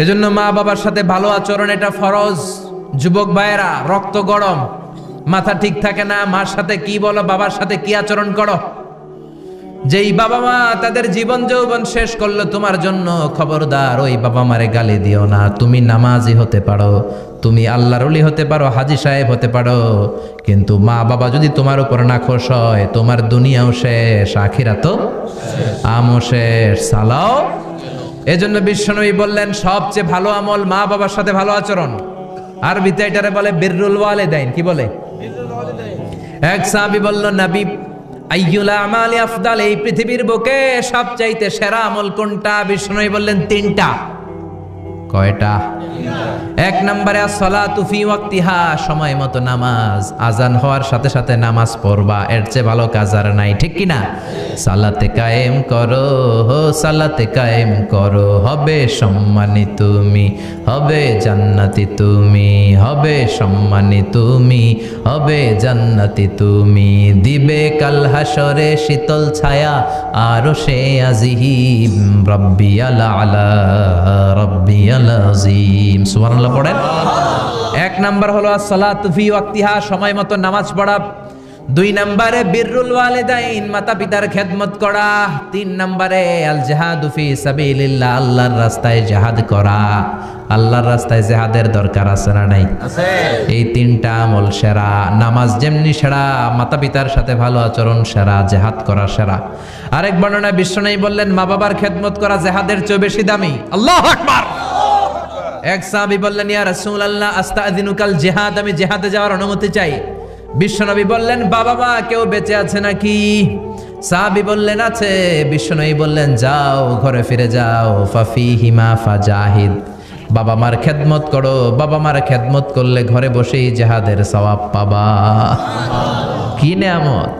এজন্য মা বাবার সাথে ভালো আচরণ এটা ফরজ। যুবক ভাইয়েরা, রক্ত গরম, মাথা ঠিক থাকে না, মার সাথে কি বলো, বাবার সাথে কি আচরণ করো। যেই বাবা মা তাদের জীবন যৌবন শেষ করলো তোমার জন্য, খবরদার ওই বাবা মারে গালি দিও না। তুমি নামাজি হতে পারো, তুমি আল্লাহর ওলি হতে পারো, হাজী সাহেব হতে পারো, কিন্তু মা বাবা যদি তোমার উপর নাখোশ হয়, তোমার দুনিয়াও শেষ, আখিরাতও আমও শেষ। সালাও। এজন্য বিশ্বনবী বললেন সবচেয়ে ভালো আমল মা বাবার সাথে ভালো আচরণ। আরবিতে এটারে বলে বিররুল ওয়ালিদাইন। কি বলে? এক সাহাবী বলল, নবী আইয়ুল আমালি আফদাল, এই পৃথিবীর বুকে সবচাইতে সেরা আমল কোনটা? বিষ্ণু বললেন তিনটা। কয়টা? এক নম্বরে আসসালাতু ফি ওয়াক্তিহা, সময় মতো নামাজ, আজান হওয়ার সাথে সাথে নামাজ পড়বা, এর চেয়ে ভালো কাজ আর নাই, ঠিক কি না? সালাতে কায়েম করো, সালাতে কায়েম করো, হবে সম্মানী তুমি, হবে জান্নাতি তুমি, হবে সম্মানী তুমি, হবে জান্নাতি তুমি, দিবে কাল হাসরে শীতল ছায়া আরশে আজিম, রাব্বিয়াল আলা রাব্বিয়াল আযীম। সুবহানাল্লাহ পড়েন। এক নাম্বার হলো আসসালাতু ফি ওয়াক্তিহা, সময় মতো নামাজ পড়া। দুই নম্বরে বিররুল ওয়ালিদাইন, মাতা পিতার খেদমত করা। তিন নম্বরে আল জিহাদু ফি সাবিলিল্লাহ, আল্লাহর রাস্তায় জিহাদ করা। আল্লাহর রাস্তায় জিহাদের দরকার আছে না নাই? আছে। এই তিনটা আমল সেরা। নামাজ যেমনি সেরা, মাতা পিতার সাথে ভালো আচরণ সেরা, জিহাদ করা সেরা। আরেক বর্ণনায় বিশ্বনবী বললেন মা বাবার খেদমত করা জিহাদের চেয়ে বেশি দামি। আল্লাহু আকবার। এক সাহাবী বললেন, ইয়া রাসূলুল্লাহ আস্তাযিনুকাল জিহাদ, আমি জিহাদে যাওয়ার অনুমতি চাই। বিশ্বনবী বললেন, বাবা মা কেউ বেঁচে আছে নাকি? সাহাবী বললেন, আছে। বিশ্বনবী বললেন, যাও ঘরে ফিরে যাও, ফাফিহিমা ফাজাহিদ, বাবা মার খেদমত করো। বাবা মার খেদমত করলে ঘরে বসেই জিহাদের সওয়াব পাবা। কি নেয়ামত!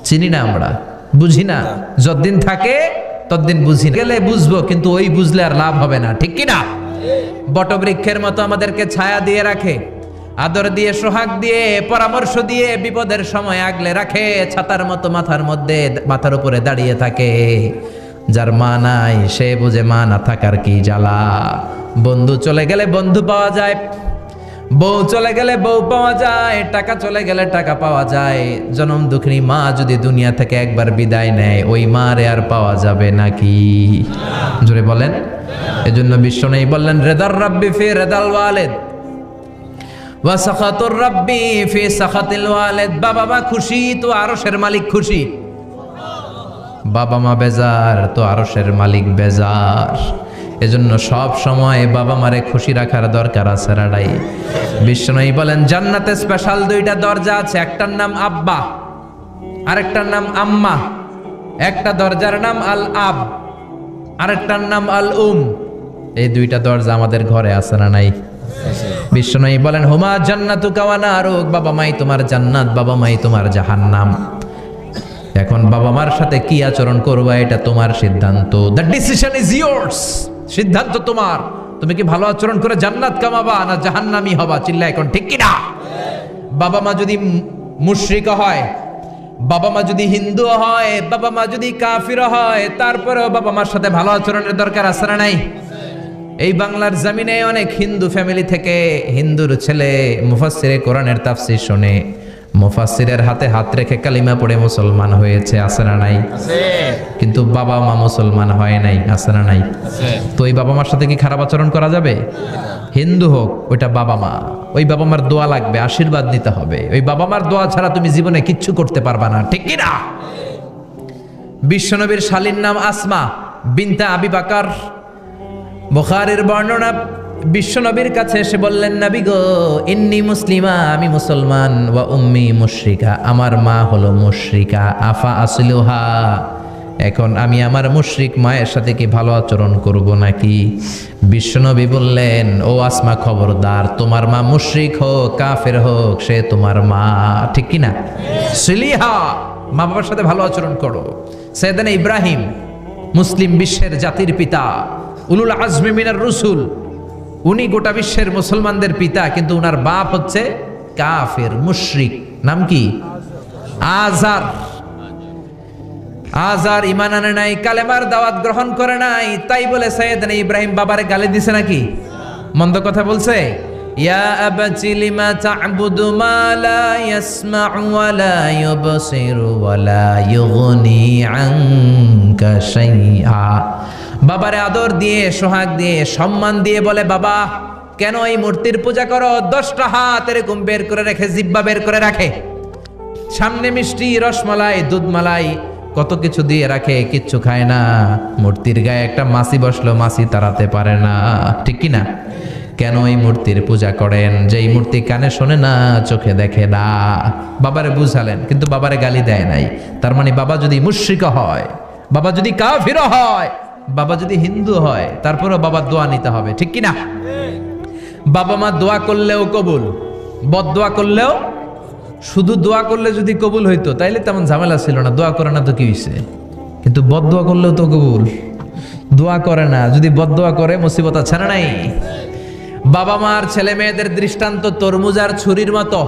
চিনি না আমরা, বুঝি না। যতদিন থাকে ততদিন বুঝি না, গেলে বুঝবো, কিন্তু ওই বুঝলে আর লাভ হবে না, ঠিক কি না? বটবৃক্ষের মতো আমাদেরকে ছায়া দিয়ে রাখে, আদর দিয়ে, সোহাগ দিয়ে, পরামর্শ দিয়ে, বিপদের সময় আগলে রাখে। ছাতার মতো মাথার মধ্যে, মাথার উপরে দাঁড়িয়ে থাকে। যার মা নাই সে বুঝে মা না থাকার কি জ্বালা। বন্ধু চলে গেলে বন্ধু পাওয়া যায়, বউ চলে গেলে বউ পাওয়া যায়, টাকা চলে গেলে টাকা পাওয়া যায়। জনম দুঃখিনী মা যদি দুনিয়া থেকে একবার বিদায় নেয়, ওই মারে আর পাওয়া যাবে নাকি? জোরে বলেন। এজন্য বিশ্বনবী বললেন, রেদার রাব্বি ফি রেদাল ওয়ালিদ ওয়া সাখাতুর রাব্বি ফি সাখাতিল ওয়ালিদ। বাবা মা খুশি তো আরশের মালিক খুশি, বাবা মা বেজার তো আরশের মালিক বেজার। এজন্য সব সময় বাবা মারে খুশি রাখার দরকার আছে রাডাই। বিশ্বনবী বলেন, জান্নাতে স্পেশাল দুইটা দরজা আছে, একটার নাম আব্বা, আরেকটার নাম আম্মা। একটা দরজার নাম আল আব, আরেকটার নাম আল উম। এই দুইটা দরজা আমাদের ঘরে আছে না নাই? বিশ্বনবী বলেন, হুমা জান্নাতুকা ওয়া নারুক, বাবা মাই তোমার জান্নাত, বাবা মাই তোমার জাহান্নাম। এখন বাবা মার সাথে কি আচরণ করবা এটা তোমার সিদ্ধান্ত। The decision is years. সিদ্ধান্ত তোমার। তুমি কি ভালো আচরণ করে জান্নাত কামাবা না জাহান্নামী হবা? চিল্লা এখন, ঠিক কি না? বাবা মা যদি মুশরিক হয়, বাবা মা যদি হিন্দু হয়, বাবা মা যদি কাফির হয়, তারপরেও বাবা মার সাথে ভালো আচরণের দরকার আছে না নাই? এই বাংলার জমিনে অনেক হিন্দু ফ্যামিলি থেকে হিন্দুর ছেলে মুফাসসিরে কোরআনের তাফসীর শুনে মুফাসসিরের হাতে হাত রেখে কালিমা পড়ে মুসলমান হয়েছে, আছে না নাই? আছে। কিন্তু বাবা মা মুসলমান হয় নাই, আছে না নাই? আছে। তো এই বাবা মার সাথে কি খারাপ আচরণ করা যাবে? হিন্দু হোক, ওইটা বাবা মা, ওই বাবা মার দোয়া লাগবে, আশীর্বাদ নিতে হবে। ওই বাবা মার দোয়া ছাড়া তুমি জীবনে কিচ্ছু করতে পারবা না, ঠিক কি না? বিশ্বনবীর শালীর নাম আসমা বিনতে আবি বকর। বুখারীর বর্ণনা, বিশ্বনবীর কাছে এসে বললেন, নবী গো, ইন্নী মুসলিমা, আমি মুসলমান, ওয়া উম্মি মুশরিকা, আমার মা হলো মুশরিকা, আফা আসলুহা, এখন আমি আমার মুশরিক মায়ের সাথে কি ভালো আচরণ করব নাকি? বিশ্বনবী বললেন, ও আসমা খবরদার, তোমার মা মুশরিক হোক কাফের হোক, সে তোমার মা, ঠিক কি না? সিলিহা, মা বাবার সাথে ভালো আচরণ করো। সাইয়েদনা ইব্রাহিম, মুসলিম বিশ্বের জাতির পিতা, উলুল আজমি মিনার রসুল, উনি গোটা বিশ্বের মুসলমানদের পিতা, কিন্তু উনার বাপ হচ্ছে কাফের মুশরিক। নাম কি? আজার। আজার ঈমান আনে নাই, কালেমার দাওয়াত গ্রহণ করে নাই, তাই বলে সাইয়েদনা ইব্রাহিম বাবারে গালি দিছে নাকি? মন্দ কথা বলছে? ইয়া আবাতি লিমা তা'বুদু মা লা ইয়াসমা'ু ওয়া লা ইউবসিরু ওয়া লা ইউগনি আনকা শাইআ। বাবারে আদর দিয়ে, সোহাগ দিয়ে, সম্মান দিয়ে বলে, বাবা কেন এই মূর্তির পূজা করো? 10টা হাত এরকম বের করে রেখে, জিহ্বা বের করে রাখে, সামনে মিষ্টি, রসমালাই, দুধমালাই, কত কিছু দিয়ে রাখে, কিচ্ছু খায় না। মূর্তির গায়ে একটা মাছি বসলো, মাছি তাড়াতে পারে না, ঠিক কি না? কেন এই মূর্তির পূজা করেন? যে এই মূর্তি কানে শোনে না, চোখে দেখে না। বাবারে বুঝালেন, কিন্তু বাবারে গালি দেয় নাই। তার মানে বাবা যদি মুশরিক হয়, বাবা যদি কাফির হয়, বাবা যদি হিন্দু হয়, তারপরেও বাবার দোয়া নিতে হবে, ঠিক কি না? বাবা মা দোয়া করলেও কবুল, বদদোয়া করলেও। শুধু দোয়া করলে যদি কবুল হইতো তাইলে তেমন ঝামেলা ছিল না, দোয়া করে না তো কি হইছে? কিন্তু বদদোয়া করলেও তো কবুল। দোয়া করে না, যদি বদদোয়া করে মুসিবত আছে না নাই? বাবা মার ছেলে মেয়েদের দৃষ্টান্ত তরমুজ আর ছুরির মতো।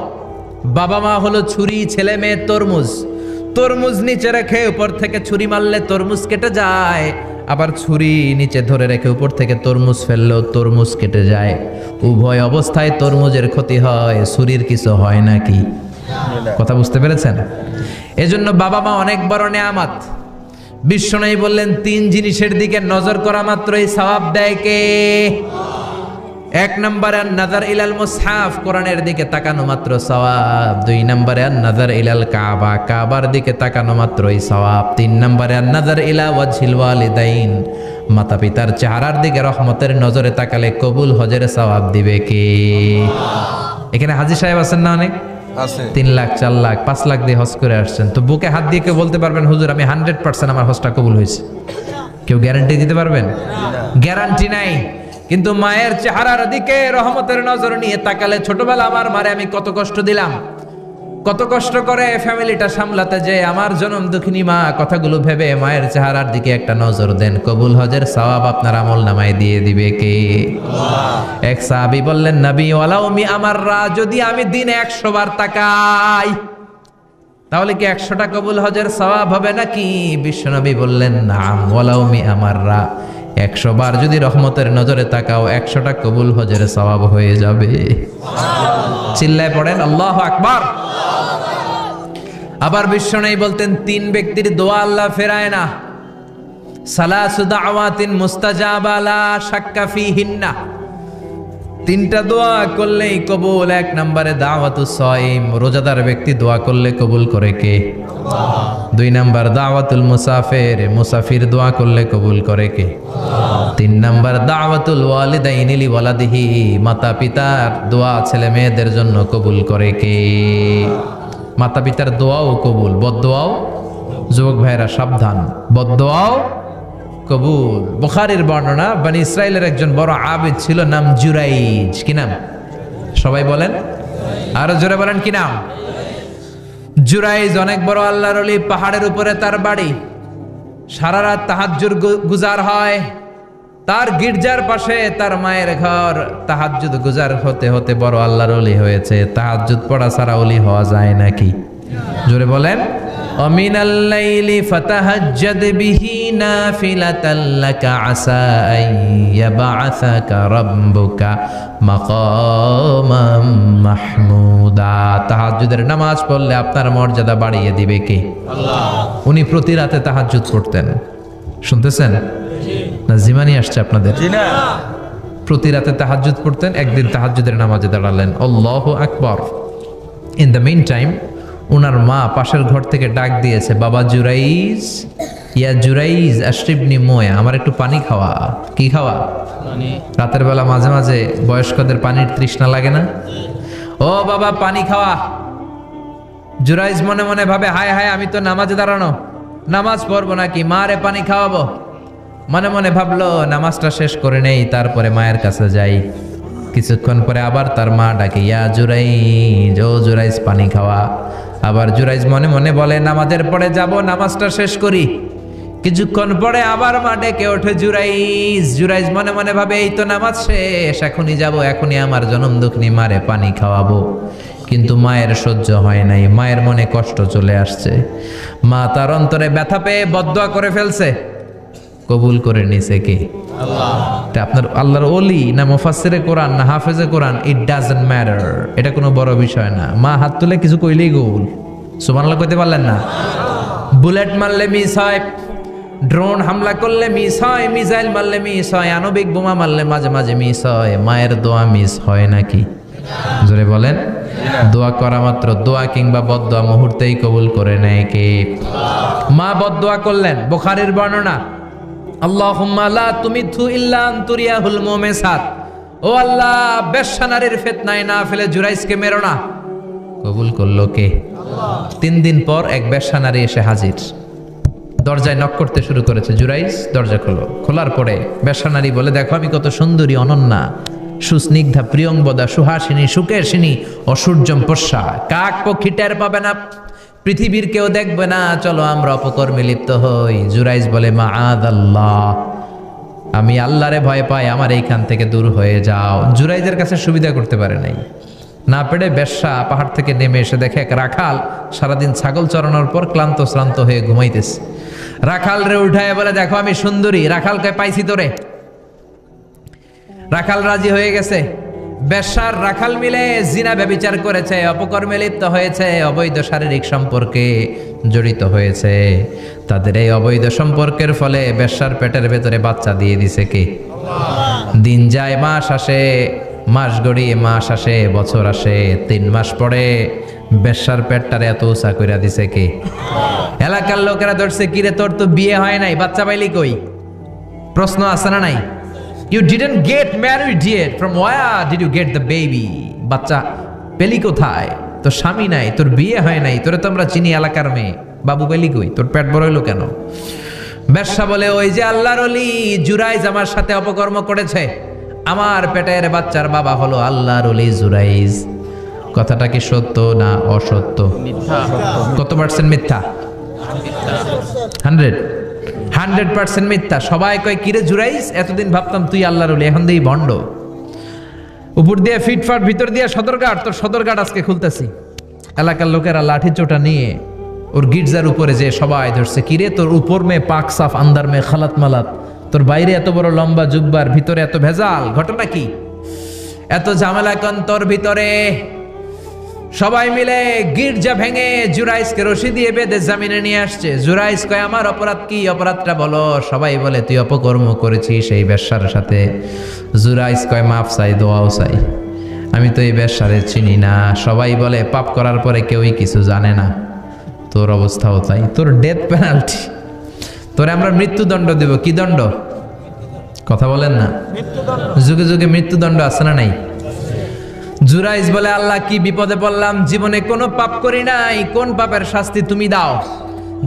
বাবা মা হলো ছুরি, ছেলে মেয়ে তরমুজ। তরমুজ নিচে রেখে উপর থেকে ছুরি মারলে তরমুজ কেটে যায়, আবার ছুরি নিচে ধরে রেখে উপর থেকে তরমুজ ফেললেও তরমুজ কেটে যায়। উভয় অবস্থায় তরমুজের ক্ষতি হয়, ছুরির কিছু হয় নাকি? কথা বুঝতে পেরেছেন? এজন্য বাবা মা অনেক বড় নেয়ামত। বিশ্বনবী বললেন, 3 জিনিসের দিকে নজর করা মাত্রই সওয়াব দেয় কে? 1 নম্বরে আন-নাযার ইলাল মুসহাফ, কোরআনের দিকে তাকানো মাত্র সওয়াব। 2 নম্বরে আন-নাযার ইলাল কাবা, কাবার দিকে তাকানো মাত্রই সওয়াব। 3 নম্বরে আন-নাযার ইলা ওয়াজহিল ওয়ালিদাইন, মাতা পিতার চেহারার দিকে রহমতের নজরে তাকালে কবুল হজের সওয়াব দিবে কে? এখানে হাজী সাহেব আছেন না? অনেক আছে। 3 লাখ, 4 লাখ, 5 লাখ দিয়ে হজ করে আসছেন। তো বুকে হাত দিয়ে কেউ বলতে পারবেন, হুজুর আমি 100% আমার হজটা কবুল হয়েছে? কেউ গ্যারান্টি দিতে পারবেন? গ্যারান্টি নাই। কিন্তু মায়ের চেহারার দিকে রহমতের নজর নিয়ে তাকালে, ছোটবেলা আমার মারে আমি কত কষ্ট দিলাম, কত কষ্ট করে ফ্যামিলিটা সামলাতে, যে আমার জনম দুঃখিনী মা, কথাগুলো ভেবে মায়ের চেহারার দিকে একটা নজর দেন, কবুল হজের সওয়াব আপনার আমল নামায় দিয়ে দিবে কে? এক সাহাবী বললেন, নবী ওয়ালাউ মি আমাররা, যদি আমি দিনে 100 বার তাকাই তাহলে কি 100টা কবুল হজের সওয়াব হবে নাকি? বিশ্বনবী বললেন, নাম ওয়ালাউ মি আমাররা, 100 বার যদি রহমতের নজরে তাকাও 100টা কবুল হজের সওয়াব হয়ে যাবে। চিল্লায় পড়েন আল্লাহু আকবার। আবার বিশ্বনবী বলতেন, 3 ব্যক্তির দোয়া আল্লাহ ফেরায় না। সালাসু দাওয়াতিন মুস্তাজাবা লা শাক্কা ফিহিন্না, 3টা দোয়া করলেই কবুল। 1 নম্বরে দাওয়াতুস সাইম, রোজাদার ব্যক্তি দোয়া করলে কবুল করে কে? আল্লাহ। 2 নম্বর দাওয়াতুল মুসাফির, মুসাফির দোয়া করলে কবুল করে কে? আল্লাহ। 3 নম্বর দাওয়াতুল ওয়ালিদাইনি লি ওয়ালাদিহি, মাতা পিতার দোয়া ছেলে মেয়েদের জন্য কবুল করে কে? মাতা পিতার দোয়াও কবুল, বদদোয়াও। যুবক ভাইরা সাবধান, বদদোয়াও কবুল। বুখারীর বর্ণনা, বনি ইসরাইলের একজন বড় আবিদ ছিল, নাম জুরাইজ। কি নাম? সবাই বলেন, আরো জোরে বলেন, কি নাম? জুরাইজ অনেক বড় আল্লাহর ওলি, পাহাড়ের উপরে তার বাড়ি। সারা রাত তাহাজ্জুদ গুজার হয়। তার গির্জার পাশে তার মায়ের ঘর। তাহাজ্জুদ গুজার হতে হতে বড় আল্লাহর ওলি হয়েছে। তাহাজ্জুদ পড়া ছাড়া ওলি হওয়া যায় নাকি? জোরে বলেন। ওমিনাল লাইলি ফাতাহাজ্জাদ বিহি নাফিলাতাল লাকা আসা আন ইয়াবআসাকা রাব্বুকা মাকামাম মাহমুদা। তাহাজ্জুদের নামাজ পড়লে আপনার মর্যাদা বাড়িয়ে দিবে কে? আল্লাহ। উনি প্রতি রাতে তাহাজ্জুদ পড়তেন। শুনতেছেন না? জিমানি আসছে আপনাদের? জি না। প্রতি রাতে তাহাজ্জুদ পড়তেন। একদিন তাহাজ্জুদের নামাজে দাঁড়ালেন, আল্লাহু আকবার। ইন দ্য মিন টাইম উনার মা পাশের ঘর থেকে ডাক দিয়েছে, বাবা জুরাইজ, ইয়া জুরাইজ আশরিবনি মোয়া, আমার একটু পানি খাওয়া। কি খাওয়া? পানি। রাতের বেলা মাঝে মাঝে বয়স্কদের পানির তৃষ্ণা লাগে না? ও বাবা পানি খাওয়া। জুরাইজ মনে মনে ভাবে, হায় হায়, আমি তো নামাজে দাঁড়ানো, নামাজ পড়বো নাকি, মারে পানি খাওয়াবো। মনে মনে ভাবলো নামাজটা শেষ করে নেই, তারপরে মায়ের কাছে যাই। কিছুক্ষণ পরে আবার তার মা ডাকে, ইয়া জুরাইজ, ও জুরাইজ পানি খাওয়া। আবার জুরাইজ মনে মনে বলে, নামাজের পরে যাব, নামাজটা শেষ করি। কিছুক্ষণ পরে আবার মা ডেকে ওঠে জুরাইজ। জুরাইজ মনে মনে ভাবে, এই তো নামাজ শেষ, এখনই যাব, এখনই আমার জনম দুঃখিনী মারে পানি খাওয়াবো। কিন্তু মায়ের সহ্য হয় নাই, মায়ের মনে কষ্ট চলে আসছে। মা তার অন্তরে ব্যথা পেয়ে বদদোয়া করে ফেলছে। কবুল করে নিছে কে? আল্লাহ। আপনার আল্লাহর ওলি না মুফাসসিরে কোরআন না হাফেজে কোরআন, ইট ডাজন্ট ম্যাটার, এটা কোনো বড় বিষয় না। মা হাত তুলে কিছু কইলেই কবুল। সুবহানাল্লাহ কইতে পারলেন না? বুলেট মারলে মিস হয়, ড্রোন হামলা করলে মিস হয়, মিসাইল মারলে মিস হয়, আণবিক বোমা মারলে মাঝে মাঝে মিস হয়। মায়ের দোয়া মিস হয় নাকি? জোরে বলেন। দোয়া করা মাত্র, দোয়া কিংবা বদদোয়া মুহূর্তেই কবুল করে নেয় কে? মা বদদোয়া করলেন। বুখারীর বর্ণনা, আল্লাহুম্মা লা তুমিথু ইল্লা আন তুরিয়াহুল মুমিসাত, ও আল্লাহ বেশ্যা নারীর ফিতনায় না ফেলে জুরাইজকে মেরো না। কবুল করলো কে? আল্লাহ। 3 দিন পর এক বেশ্যা নারী এসে হাজির, দরজায় নক করতে শুরু করেছে। জুরাইজ দরজা খোলো। খোলার পরে বেশ্যা নারী বলে, দেখো আমি কত সুন্দরী, অনন্যা, সুস্নিগ্ধা, প্রিয়ংবদা, সুহাসিনী, সুকেশিনী, অসূর্যম পশ্যা, কাক পক্ষী টের পাবে না, পৃথিবীর কেউ দেখবে না, চলো আমরা অপকর্মে লিপ্ত হই। জুরাইজ বলে, মাআদাল্লাহ, আমি আল্লাহরে ভয় পাই, আমার এইখান থেকে দূর হয়ে যাও। জুরাইজের কাছে সুবিধা করতে পারে নাই, না পেরে বেশ্যা পাহাড় থেকে নেমে এসে দেখে এক রাখাল সারাদিন ছাগল চরানোর পর ক্লান্ত শ্রান্ত হয়ে ঘুমাইতেছে। রাখাল রে উঠায় বলে, দেখো আমি সুন্দরী। রাখালকে পাইছি তোরে। রাখাল রাজি হয়ে গেছে। বেশ্যার রাখাল মিলে জিনা ব্যভিচার করেছে, অপকর্মে লিপ্ত হয়েছে, অবৈধ শারীরিক সম্পর্কে জড়িত হয়েছে। তাদের এই অবৈধ সম্পর্কের ফলে বেশ্যার পেটের ভেতরে বাচ্চা দিয়ে দিছে কে? দিন যায়, মাস আসে, মাস গড়িয়ে মাস আসে, বছর আসে, 3 মাস পরে বেশ্যার পেটটারে এত উঁচা কইরা দিছে কে? এলাকার লোকেরা ধরছে, কিরে তোর তো বিয়ে হয় নাই, বাচ্চা পাইলি কই? প্রশ্ন আছে না নাই? You didn't get married yet. From where did you get the baby? বাচ্চা পেলি কোথায়? তোর স্বামী নাই, তোর বিয়ে হয় নাই, তোরে তো আমরা চিনি এলাকার মেয়ে, বাবু পেলি কই? তোর পেট বড় হইলো কেন? বেশ্যা বলে, ওই যে আল্লাহর ওলি জুরাইজ আমার সাথে অপকর্ম করেছে, আমার পেটের বাচ্চার বাবা হলো আল্লাহর ওলি জুরাইজ। কথাটা কি সত্য না অসত্য? মিথ্যা। কত পার্সেন্ট মিথ্যা? 100% মিথ্যা। সবাই কয়, কিরে জুরাইজ, এতদিন ভাবতাম তুই আল্লাহর ওলি, এখন দেই ভণ্ড। উপর দিয়ে ফিটফাট, ভিতর দিয়ে সদরঘাট, তোর সদরঘাট আজকে খুলতেছি। এলাকার লোকেরা লাঠি চোটা নিয়ে ওর গির্জার উপরে যে সবাই ধরছে, কিরে তোর উপর মে পাক সাফ, আন্দার মে খালাত মালাত, তোর বাইরে এত বড় লম্বা জুব্বার, ভিতরে এত ভেজাল, ঘটনা কি? এত ঝামেলা কেন তোর ভিতরে? সবাই মিলে গির্জা ভেঙে জুরাইজকে রশি দিয়ে বেঁধে জামিনে নিয়ে আসছে। জুরাইজ কয়, আমার অপরাধ কি? অপরাধটা বলো। সবাই বলে, তুই অপকর্ম করেছিস এই বেশ্যার সাথে। জুরাইজ কয়, মাফ চাই, দোয়াও চাই, আমি তো এই বেশ্যারে চিনি না। সবাই বলে, পাপ করার পরে কেউই কিছু জানে না, তোর অবস্থাও তাই, তোর ডেথ পেনাল্টি, তোরে আমরা মৃত্যুদণ্ড দেব। কি দণ্ড? কথা বলেন না। যুগে যুগে মৃত্যুদণ্ড আছে না নাই? জুরাইজ বলে, আল্লাহ কি বিপদে পড়লাম, জীবনে কোনো পাপ করি নাই, কোন পাপের শাস্তি তুমি দাও?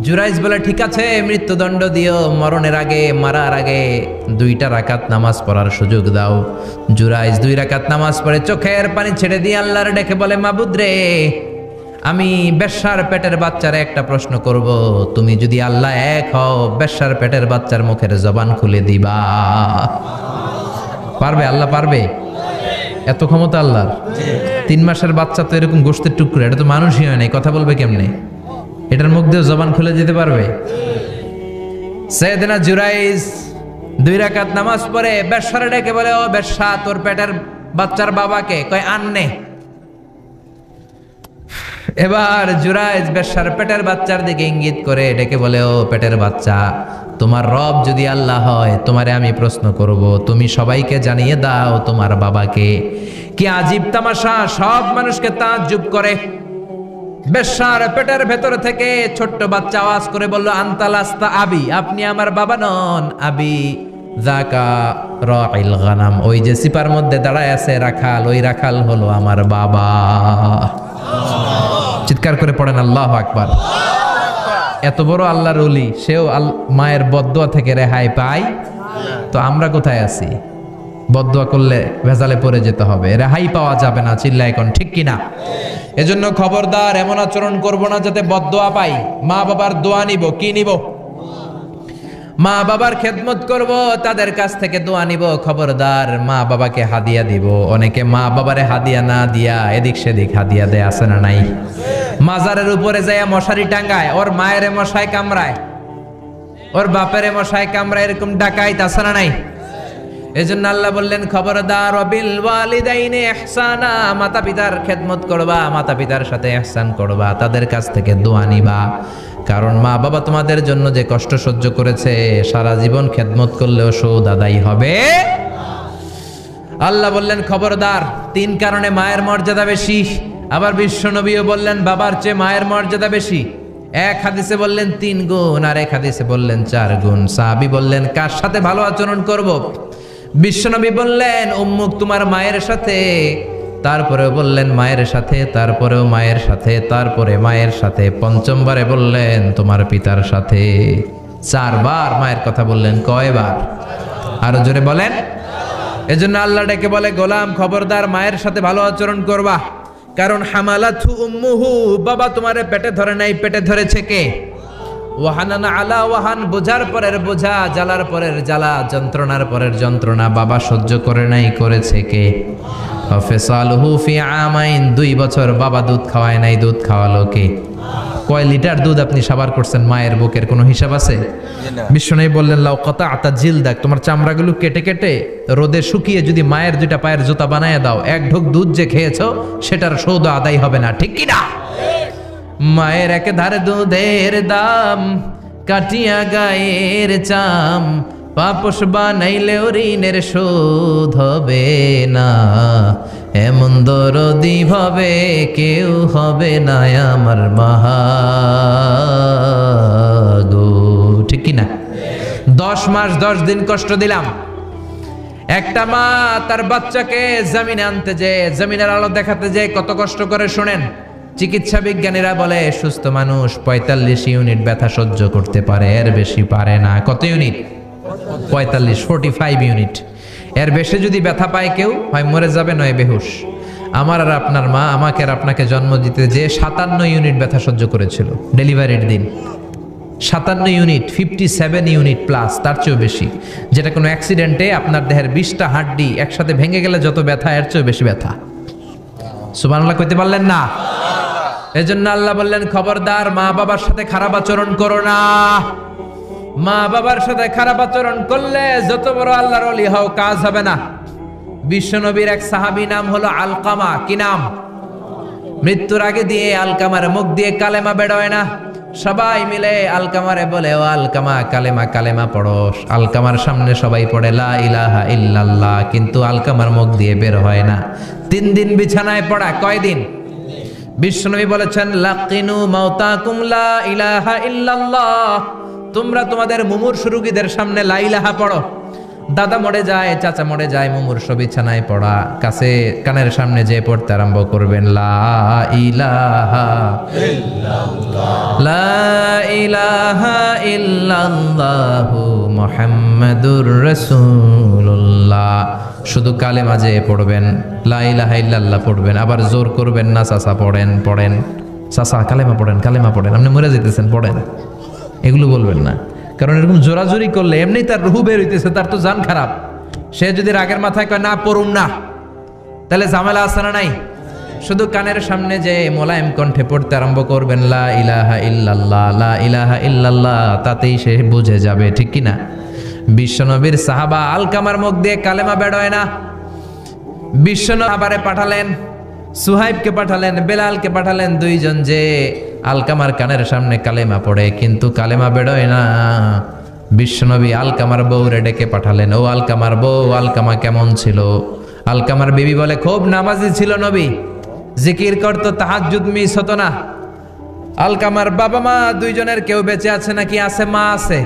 জুরাইজ বলে, ঠিক আছে মৃত্যুদণ্ড দিও, মরণের আগে, মারার আগে 2 রাকাত নামাজ পড়ার সুযোগ দাও। জুরাইজ 2 রাকাত নামাজ পড়ে চোখের পানি ছেড়ে দিয়ে আল্লাহর ডেকে বলে, মাবুদ রে, আমি বেশ্যার পেটের বাচ্চারে একটা প্রশ্ন করব, তুমি যদি আল্লাহ এক হও, বেশ্যার পেটের বাচ্চার মুখের জবান খুলে দিবা? পারবে? আল্লাহ পারবে? এত ক্ষমতা আল্লাহর। 3 মাসের বাচ্চা তো এরকম গোশতের টুকরো, এটা তো মানুষই হয় নাই, কথা বলবে কেমনে? এটার মুখ দিয়ে জবান খুলে দিতে পারবে? সাইয়েদনা জুরাইজ 2 রাকাত নামাজ পড়ে বেশ্যারে ডেকে বলে, ও বেশ্যা, তোর পেটের বাচ্চার বাবাকে? কয়, আননে। এবার জুরাইজ বেশ্যার পেটের বাচ্চার দিকে ইঙ্গিত করে ডেকে বলে, ও পেটের বাচ্চা, তোমার রব যদি আল্লাহ হয়, তোমারে আমি প্রশ্ন করব, তুমি সবাইকে জানিয়ে দাও তোমার বাবাকে। কি আজীব তামাশা, সব মানুষকে তাজ্জুব করে। বেশ্যার পেটের ভেতর থেকে ছোট্ট বাচ্চা আওয়াজ করে বলল, আনতালাস্তা আবি, আপনি আমার বাবা নন। আবি যাকা রাইল গানাম, ওই যে সিপার মধ্যে দাঁড়ায় আছে রাখাল, ওই রাখাল হলো আমার বাবা। চিৎকার করে পড়েন আল্লাহু আকবার। এত বড় আল্লাহর ওলি, সেও মায়ের বদদোয়া থেকে রেহাই পায়? তো আমরা কোথায় আছি? বদদোয়া করলে ভেজালে পড়ে যেতে হবে, রেহাই পাওয়া যাবে না। চিল্লা এখন ঠিক কিনা? এজন্য খবরদার, এমন আচরণ করব না যাতে বদদোয়া পাই। মা বাবার দোয়া নিব। কি নিব? মা বাবার খেদমত করব, তাদের কাছ থেকে দোয়া নিব, খবরদার মা বাবাকে হাদিয়া দিব। অনেকে মা বাবারে হাদিয়া না দিয়া এদিক সেদিক হাদিয়া দেয়, আছে না নাই? মাজারের উপরে যাইয়া মশারি টাঙ্গায়, ওর মায়ের মশায় কামড়ায়, ওর বাপের মশায় কামড়ায়, এরকম ডাকাইত আছে না নাই? এজন্য আল্লাহ বললেন খবরদার বিল ওয়ালিদাইনি ইহসানা, মাতা পিতার খেদমত করবা, মাতা পিতার সাথে ইহসান করবা, তাদের কাছ থেকে দোয়া নিবা। কারণ মা বাবা তোমাদের জন্য যে কষ্ট সহ্য করেছে, সারা জীবন খেদমত করলেও সুদ আদায় হবে। আল্লাহ বললেন খবরদার, 3 কারণে মায়ের মর্যাদা বেশি। আবার বিশ্বনবীও বললেন বাবার চেয়ে মায়ের মর্যাদা বেশি। এক হাদিসে বললেন 3 গুণ, আর এক হাদিসে বললেন 4 গুণ। সাহাবী বললেন কার সাথে ভালো আচরণ করব? বিশ্বনবী বললেন উম্মুক, তোমার মায়ের সাথে। তারপরেও বললেন মায়ের সাথে, তারপরেও মায়ের সাথে, তারপরে মায়ের সাথে, পঞ্চমবারে বললেন তোমার পিতার সাথে। 4 বার মায়ের কথা বললেন। কয়বার? আরো জোরে বলেন। এজন্য আল্লাহ ডেকে বলে গোলাম খবরদার মায়ের সাথে ভালো আচরণ করবা। কারণ হামালাতহু উম্মুহু, বাবা তোমারে পেটে ধরে নাই, পেটে ধরেছে কে? ওয়াহানানা আলা ওয়াহান, বোঝার পরের বোঝা, জ্বালার পরের জ্বালা, যন্ত্রণার পরের যন্ত্রণা বাবা সহ্য করে নাই, করেছে কে? ফিসালুহু ফি আমাইন, 2 বছর বাবা দুধ খাওয়ায় নাই, দুধ খাওয়ালো কে? কয় লিটার দুধ আপনি সাবার করছেন মায়ের বুকের, কোনো হিসাব আছে? বিশ্বনবী বললেন লাউ কাতাআতা জিলদাক, তোমার চামড়াগুলো কেটে কেটে রোদে শুকিয়ে যদি মায়ের 2টা পায়ের জুতা বানায় দাও, 1 ঢোক দুধ যে খেয়েছো সেটার সৌদ আদায় হবে না, ঠিক কি না? মায়ের এক ধারে দুধের দাম, কাটিয়া গায়ের চাম, পাপস বানাইলেও ঋণের শোধ হবে না, এমন দরদি ভাবে কেউ হবে না আমার মা গো, ঠিক কি না? 10 মাস 10 দিন কষ্ট দিলাম। একটা মা তার বাচ্চাকে জমিনে আনতে যে, জমিনের আলো দেখাতে যে কত কষ্ট করে শোনেন। চিকিৎসা বিজ্ঞানীরা বলে সুস্থ মানুষ 45 ইউনিট ব্যথা সহ্য করতে পারে, এর বেশি পারে না। কত ইউনিট? 45 ইউনিট। এর বেশি যদি ব্যথা পায় কেউ, হয় মরে যাবে নয় বেহুশ। আমার আর আপনার মা আমাকে আর আপনাকে জন্ম দিতে যে 57 ইউনিট ব্যথা সহ্য করেছিল ডেলিভারির দিন। 57 ইউনিট, 57 ইউনিট প্লাস, তার চেয়েও বেশি। যেটা কোনো অ্যাক্সিডেন্টে আপনার দেহের 20টা হাড্ডি একসাথে ভেঙে গেলে যত ব্যথা, এর চেয়েও বেশি ব্যথা। সুবহানাল্লাহ কইতে পারলেন না? এজন্য আল্লাহ বললেন খবরদার মা বাবার সাথে খারাপ আচরণ করো না। মা বাবার সাথে খারাপ আচরণ করলে যত বড় আল্লাহর ওলি হও, কাজ হবে না। বিশ্বনবীর এক সাহাবী নাম হলো আলকামা। কি নাম? মৃত্যুর আগে দিয়ে আলকামার মুখ দিয়ে কালেমা বেরোয় না। সবাই মিলে আলকামারে বলে ও আলকামা কালেমা, কালেমা পড়ো। আলকামার সামনে সবাই পড়ে লা ইলাহা ইল্লাল্লাহ, কিন্তু আলকামার মুখ দিয়ে বের হয় না। 3 দিন বিছানায় পড়া। কয়দিন? বিশ্বনবী বলেছেন লাকিনু মাউতাকুম লা ইলাহা ইল্লাল্লাহ, তোমরা তোমাদের মুমূর্ষু রোগীদের সামনে লা ইলাহা পড়ো। দাদা মরে যায়, চাচা মরে যায়, মুমূর্ষু বিছানায় পড়া, কাছে কানের সামনে যে পড়তে আরম্ভ করবেন লা ইলাহা ইল্লাল্লাহ, লা ইলাহা ইল্লাল্লাহু মুহাম্মাদুর রাসূলুল্লাহ। শুধু কালেমা যে পড়বেন, লা ইলাহা ইল্লাল্লাহ পড়বেন, আবার জোর করবেন না চাচা পড়েন পড়েন, চাচা কালেমা পড়েন, কালেমা পড়েন, আপনি মরে যেতেছেন পড়েন, এগুলো বলবেন না। কারণ এরকম জোরাজোরি করলে এমনি তার রুহু বের হইতেছে, তার তো জান খারাপ। সে যদি রাগের মাথায় কয় না পড়ুন না, তাহলে ঝামেলা আছে না নাই? শুধু কানের সামনে যে মোলায়েম কণ্ঠে পড়তে আরম্ভ করবেন লা ইলাহা ইল্লাল্লাহ, লা ইলাহা ইল্লাল্লাহ, তাতেই সে বুঝে যাবে, ঠিক কি না? বিশ্বনবীর সাহাবা আলকামার মুখ দিয়ে কালেমা বেরোয় না। বিশ্বনবী আবারে পাঠালেন, সুহাইবকে পাঠালেন, বেলালকে পাঠালেন, 2 জন যে আলকামার কানের সামনে কালেমা পড়ে, কিন্তু কালেমা বেরোয় না। বিশ্বনবী আলকামার বউরে ডেকে পাঠালেন, ও আলকামার বউ, আলকামা কেমন ছিল? আলকামার বিবি বলে খুব নামাজি ছিল নবী, জিকির করতো, তাহাজ্জুদ মিস হতো না। আলকামার বাবা মা 2 জনের কেউ বেঁচে আছে নাকি? আছে, মা আছে।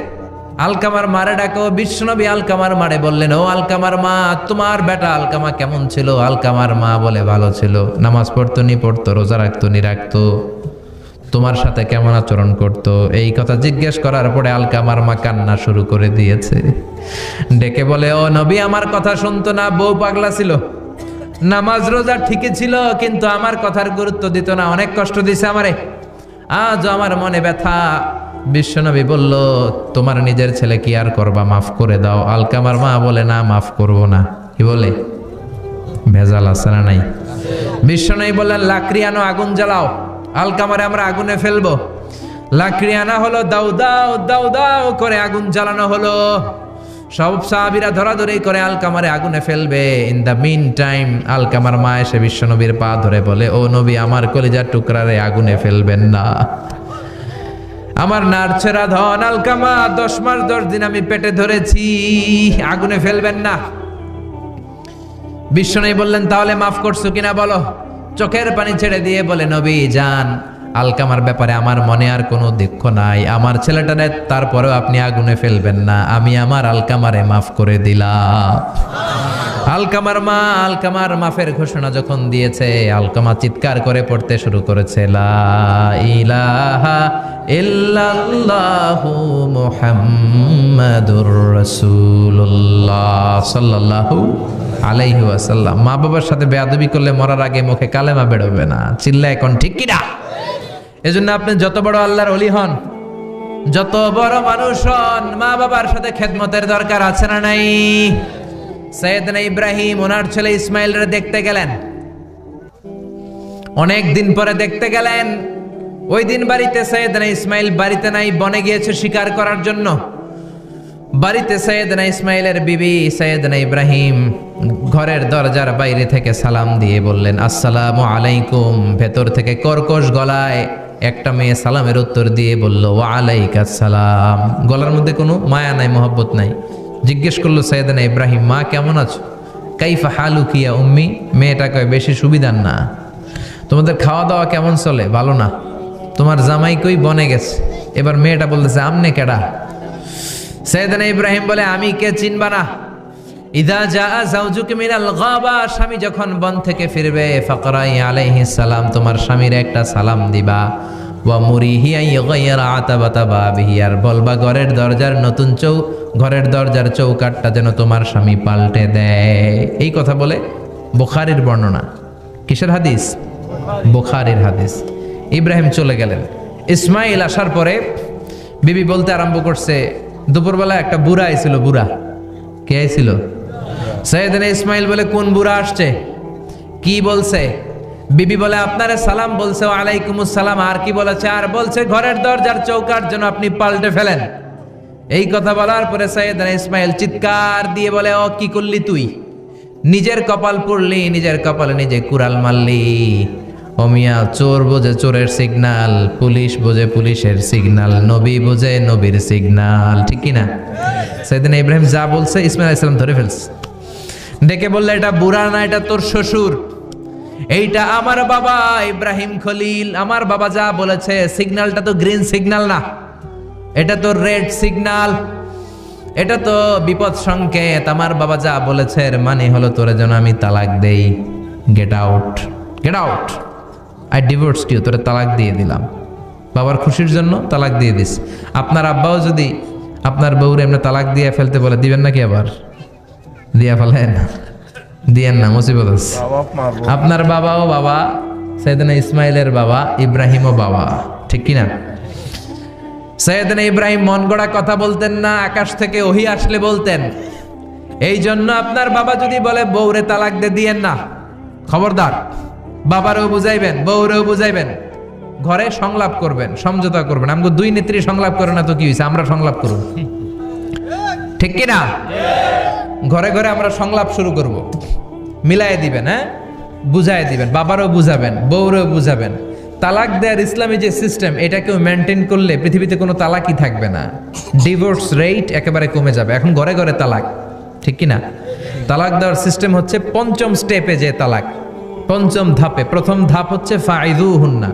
আলকামার মারে ডাকো। বিশ্বনবী আলকামার মারে বললেন, ও আলকামার মা, তোমার বেটা আলকামা কেমন ছিল? আলকামার মা বলে ভালো ছিল, নামাজ পড়তো নি পড়তো, রোজা রাখতো নি রাখতো, তোমার সাথে কেমন আচরণ করতো? এই কথা জিজ্ঞেস করার পরে আলকামার মা কান্না শুরু করে দিয়েছে। ডেকে বলে, ও নবী, আমার কথা শুনতো না, বউ পাগলা ছিল, নামাজ রোজা ঠিকই ছিল, কিন্তু আমার কথার গুরুত্ব দিত না, অনেক কষ্ট দিছে আমারে। আজ আমার মনে ব্যথা, বিশ্বনবী বলল, তোমার নিজের ছেলে কি আর করবা, মাফ করে দাও। আলকামার মা বলে, না মাফ করব না। কি বলে? ভেজাল আছে না নাই? বিশ্বনবী বললেন, লাকড়ি আনো, আগুন জ্বালাও, আলকামারে আমরা আগুনে ফেলবো। লাকড়ি আনা হলো, দাও দাও দাও দাও করে আগুন জ্বালানো হলো। সব সাহাবীরা ধরাধরি করে আলকামারে আগুনে ফেলবে। ইন দ্য মিন টাইম আলকামার মা এসে বিশ্বনবীর পা ধরে বলে, ও নবী, আমার কলিজার টুকরারে আগুনে ফেলবেন না। আমার নারছেরা ধন আলকামা, 10 মাস 10 দিন আমি পেটে ধরেছি, আগুনে ফেলবেন না। বিশ্বনবী বললেন, তাহলে মাফ করছো কিনা বলো। চোখের পানি ছেড়ে দিয়ে বলে, নবী যান, আলকামার ব্যাপারে আমার মনে আর কোনো দুঃখ নাই, আমার ছেলেটারে তারপরেও আপনি আগুনে ফেলবেন না, আমি আমার আলকামারে মাফ করে দিলাম। আলকামার মা আলকামার মাফের ঘোষণা যখন দিয়েছে, আলকামা চিৎকার করে পড়তে শুরু করেছে, লা ইলাহা ইল্লাল্লাহু মুহাম্মাদুর রাসূলুল্লাহ সাল্লাল্লাহু আলাইহি ওয়াসাল্লাম। মা বাবার সাথে বেয়াদবি করলে মরার আগে মুখে কালেমা বেরোবে না। চিল্লা এখন ঠিক কি না? এজন্য আপনি যত বড় আল্লাহর ওলি হন, যত বড় মানুষ হন, মা বাবার সাথে খেদমতের দরকার আছে না নাই? সৈয়দনা ইব্রাহিম ওনার ছেলে ইসমাইলরে দেখতে গেলেন, অনেক দিন পরে দেখতে গেলেন। ওই দিন বাড়িতে সৈয়দনা ইসমাইল বাড়িতে নাই, বনে গিয়েছে শিকার করার জন্য। বাড়িতে সৈয়দনা ইসমাইলের বিবি সৈয়দনা ইব্রাহিম ঘরের দরজার বাইরে থেকে সালাম দিয়ে বললেন, আসসালামু আলাইকুম। ভেতর থেকে কর্কশ গলায় একটা মেয়ে সালামের উত্তর দিয়ে বলল, ওয়া আলাইকাস সালাম। গলার মধ্যে কোনো মায়া নাই, মহব্বত নাই। জিজ্ঞেস করলো সৈয়দনা ইব্রাহিম, মা কেমন আছো? কাইফা হালুকি ইয়া উম্মি। মেয়েটা কয়, বেশি সুবিধার না। তোমাদের খাওয়া দাওয়া কেমন চলে? ভালো না। তোমার জামাই কই? বনে গেছে। এবার মেয়েটা বলতেছে, আমনে কেডা? সৈয়দনা ইব্রাহিম বলে, আমি কে চিনবা না? ইদা জা যাওজুকা মিনাল গাবা, স্বামী যখন বন থেকে ফিরবে, ফাকরাই আলাইহিস সালাম, তোমার স্বামীর একটা সালাম দিবা। ওয়া মুরিহি আইগাইরা আতাবাতা বাবিহি, আর বলবা ঘরের দরজার নতুন ঘরের দরজার চৌকাটটা যেন তোমার স্বামী পাল্টে দেয়। এই কথা বলে বুখারীর বর্ণনা। কিসের হাদিস? বুখারীর হাদিস। ইব্রাহিম চলে গেলেন। ইসমাইল আসার পরে বিবি বলতে আরম্ভ করছে, দুপুরবেলা একটা বুড়া আইছিল। বুড়া কে আইছিল? সৈয়দনা ইসমাইল বলে, কোন বুড়া আসছে? কি বলছে? বিবি বলে, আপনারে সালাম বলছে। ওয়া আলাইকুমুস সালাম। আর কি বলেছে? আর বলছে ঘরের দরজার চৌকাট যেন আপনি পাল্টে ফেলেন। এই কথা বলার পরে সৈয়দনা ইসমাইল চিৎকার দিয়ে বলে, ও কি করলি তুই? নিজের কপাল পুড়লি, নিজের কপালে নিজে কুড়াল মারলি। ও মিয়া, চোর বোঝে চোরের সিগনাল, পুলিশ বোঝে পুলিশের সিগনাল, নবী বোঝে নবীর সিগনাল। ঠিক কিনা? সৈয়দনা ইব্রাহিম যা বলছে ইসমাইল আলাইহিস সালাম ধরে ফেলছে। ডেকে বললে, এটা বুড়া না, এটা তোর শ্বশুর, এইটা আমার বাবা ইব্রাহিম খলিল। আমার বাবা যা বলেছে, সিগন্যালটা তো গ্রিন সিগন্যাল না, এটা তো রেড সিগন্যাল, এটা তো বিপদ সংকেত। আমার বাবা যা বলেছে এর মানে হলো তোরে যেন আমি তালাক দেই। Get out, get out, I divorced you. তোরে তালাক দিয়ে দিলাম। বাবার খুশির জন্য তালাক দিয়ে দিস। আপনার আব্বাও যদি আপনার বউরে এমনি তালাক দিয়ে ফেলতে বলে, দিবেন নাকি? আবার দিয়া ফেলেন, দিয়েন না, মুসিবত আছে। আপনার বাবাও বাবা, সৈয়দনা ইসমাইলের বাবা, ইব্রাহিমও বাবা। ঠিক কিনা? সৈয়দনা ইব্রাহিম মন গড়া কথা বলতেন না, আকাশ থেকে ওহী আসলে বলতেন। এই জন্য আপনার বাবা যদি বলে বউরে তালাক দিয়েন না, খবরদার, বাবারেও বুঝাইবেন, বউরেও বুঝাইবেন, ঘরে সংলাপ করবেন, সমঝোতা করবেন। আমাকে দুই নেত্রী সংলাপ করে না তো কি হয়েছে, আমরা সংলাপ করব। ঠিক কিনা? ঘরে ঘরে আমরা সংলাপ শুরু করব। মিলাই দিবেন, হ্যাঁ, বুঝাই দিবেন, বাবারও বুঝাবেন, বউরেও বুঝাবেন। তালাক দেওয়ার ইসলামী যে সিস্টেম, এটাকেও মেনটেন করলে পৃথিবীতে কোনো তালাকই থাকবে না। ডিভোর্স রেট একেবারে কমে যাবে। এখন ঘরে ঘরে তালাক। ঠিক কিনা? তালাক দেওয়ার সিস্টেম হচ্ছে পঞ্চম স্টেপে যে তালাক, পঞ্চম ধাপে। প্রথম ধাপ হচ্ছে ফাইদুহুন্না।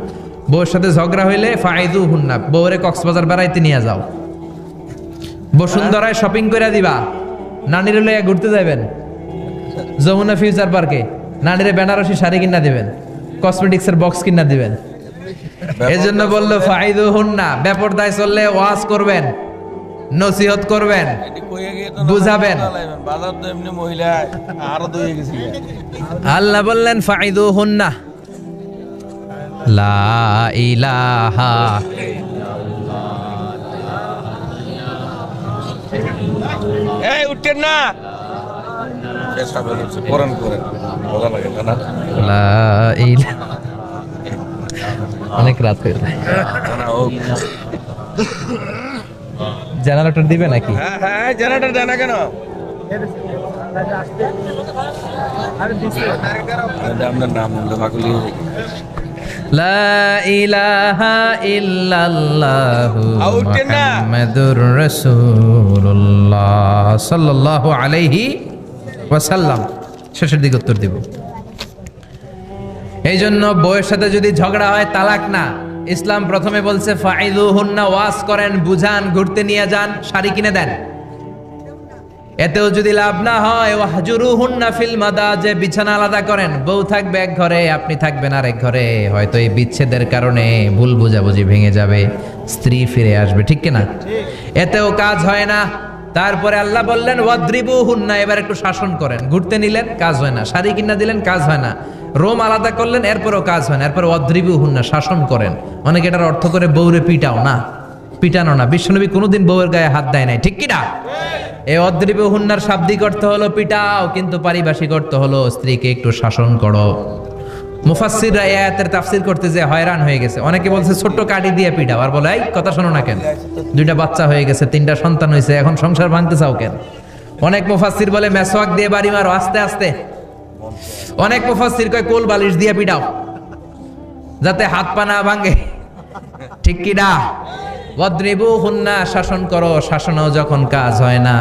বউর সাথে ঝগড়া হইলে ফাইদুহুন্না, বউরে কক্সবাজার বেড়াইতে নিয়ে যাও, বসুন্ধরায় শপিং করে দিবা, নানিরে লইয়া ঘুরতে যাবেন যমুনা ফিউচার পার্কে, নানিরে বেনারসি শাড়ি কিনা দিবেন, কসমেটিক্সের বক্স কিনা দিবেন। এজন্য বললো ফাইদুহুন্না। বেপরদায় চললে ওয়াজ করবেন, নসিহত করবেন, বুঝাবেন। আল্লাহ বললেন ফাইদুহুন্না, লা ইলাহা উঠেন না কোরআন করেন মজা লাগে না অনেক রাত হয়ে যায় জেনারেটর দিবে নাকি হ্যাঁ জেনারেটর দেয় না কেন আপনার নাম ফাঁকুলি লা ইলাহা ইল্লাল্লাহু মুহাম্মাদুর রাসূলুল্লাহ সাল্লাল্লাহু আলাইহি ওয়াসাল্লাম। শেষের দিকে উত্তর দিব। এই জন্য বউয়ের সাথে যদি ঝগড়া হয় তালাক না, ইসলাম প্রথমে বলছে ফাইলুহুন্না, ওয়াজ করেন, বুঝান, ঘুরতে নিয়ে যান, শাড়ি কিনে দেন। এতেও যদি লাভ না হয় ওয়াহজুরুহুন্না ফিল মাদাজি, বিছানা আলাদা করেন, বউ থাকবে এক ঘরে, আপনি থাকবেন আরেক ঘরে। হয়তো এই বিচ্ছেদের কারণে ভুল বুঝাবুঝি ভেঙে যাবে, স্ত্রী ফিরে আসবে, ঠিক কিনা? এতেও কাজ হয় না। তারপরে আল্লাহ বললেন ওয়াদ্রিবুহুন্না, এবার একটু শাসন করেন। ঘুরতে নিলেন, কাজ হয় না। শাড়ি কিনা দিলেন, কাজ হয় না। রোম আলাদা করলেন, এরপরও কাজ হয় না। এরপর ওয়াদ্রিবুহুন্না, শাসন করেন। অনেকে এটার অর্থ করে বউরে পিটাও না, পিটানো না। বিশ্বনবী কোনোদিন বউয়ের গায়ে হাত দেয় নাই, ঠিক কিনা? এই অদ্রিবুহুন্নার শাব্দিক অর্থ হলো পিটাও, কিন্তু পারিভাষিক অর্থ হলো স্ত্রীকে একটু শাসন করো। মুফাসসিররা এই আয়াতের তাফসীর করতে যে হয়রান হয়ে গেছে। অনেকে বলছে ছোট্ট কাঠি দিয়ে পিটাও, আর বলে এই কথা শোনো না কেন, দুইটা বাচ্চা হয়ে গেছে, 3টা সন্তান হয়েছে, এখন সংসার ভাঙতে চাও কেন? অনেক মুফাসসির বলে মেসওয়াক দিয়ে বাড়ি মারো আস্তে আস্তে। অনেক মুফাসসির কয় কোল বালিশ দিয়ে পিটাও, যাতে হাত পা না ভাঙে, ঠিক কি না? ওয়াদ্রিবুহুন্না, শাসন করো। শাসনও যখন কাজ হয় না,